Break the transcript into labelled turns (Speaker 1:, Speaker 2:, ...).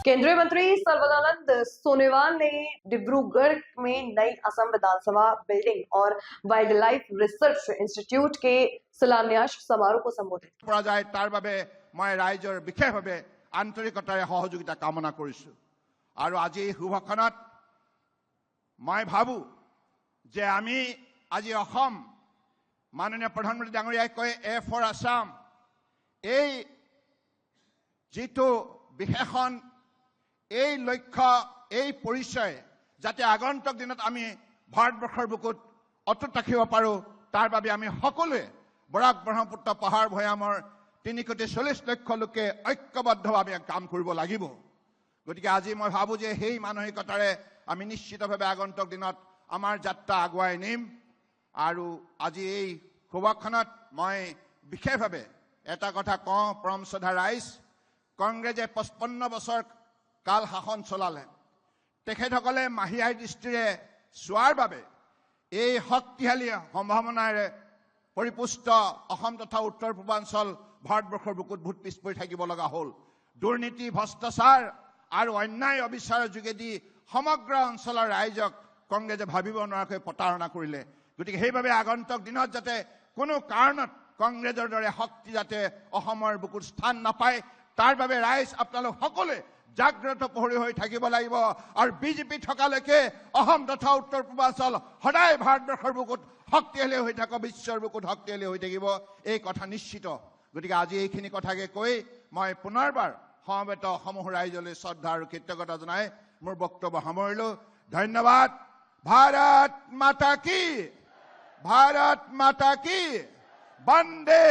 Speaker 1: केंद्रीय मंत्री सर्बानंद सोनोवाल ने डिब्रूगढ़ में नई असम विधानसभा बिल्डिंग और वाइल्ड लाइफ रिसर्च इंस्टीट्यूट के शिलान्यास समारोह को संबोधित
Speaker 2: मैं राइजर विशेषभावे आंतरिकतारे सहयोगिता कामना करिछु और आज शुभखনত मैं भावो जे आमी आज असम माननीय प्रधानमंत्री डांगरियाय कय ए फॉर आसाम जीतो विशेषण এই লক্ষ্য এই পৰিচয় যাতে আগন্তুক দিনত আমি ভাৰতবৰ্ষৰ বুকুত অটুট ৰাখিব পাৰো তাৰ বাবে আমি সকলোৱে বৰাক ব্ৰহ্মপুত্ৰ পাহাৰ ভৈয়ামৰ 340 লক্ষ লোকে ঐক্যবদ্ধভাৱে কাম কৰিব লাগিব। গতিকে আজি মই ভাবো যে সেই মানসিকতাৰে আমি নিশ্চিতভাৱে আগন্তুক দিনত আমাৰ যাত্ৰা আগুৱাই নিম আৰু আজি এই শুভখনত মই বিশেষভাৱে এটা কথা কওঁ পৰম শ্ৰদ্ধা ৰাইজ কংগ্ৰেছে 55 বছৰ কাল শাসন চলালে তেখেতসকলে মাহিয়াই দৃষ্টিৰে চোৱাৰ বাবে এই শক্তিশালী সম্ভাৱনাৰে পৰিপুষ্ট অসম তথা উত্তৰ পূৰ্বাঞ্চল ভাৰতবৰ্ষৰ বুকুত ভূত পিছ পৰি থাকিব লগা হ'ল দুৰ্নীতি ভ্ৰষ্টাচাৰ আৰু অন্যায় অবিচাৰৰ যোগেদি সমগ্ৰ অঞ্চলৰ ৰাইজক কংগ্ৰেছে ভাবিব নোৱাৰাকৈ প্ৰতাৰণা কৰিলে। গতিকে সেইবাবে আগন্তুক দিনত যাতে কোনো কাৰণত কংগ্ৰেছৰ দৰে শক্তি যাতে অসমৰ বুকুত স্থান নাপায় তাৰ বাবে ৰাইজ আপোনালোক সকলোৱে জাগ্ৰত প্ৰহৰী হৈ থাকিব লাগিব আৰু বিজেপি থকালৈকে অসম তথা উত্তৰ পূৰ্বাঞ্চল সদায় ভাৰতবৰ্ষৰ বুকুত শক্তিশালী হৈ থাকক বিশ্বৰ বুকুত শক্তিশালী হৈ থাকিব এই কথা নিশ্চিত। গতিকে আজি এইখিনি কথাকে কৈ মই পুনৰবাৰ সমবেত সমূহ ৰাইজলৈ শ্ৰদ্ধা আৰু কৃতজ্ঞতা জনাই মোৰ বক্তব্য সামৰিলো। ধন্যবাদ। ভাৰত মাতা কি বন্দে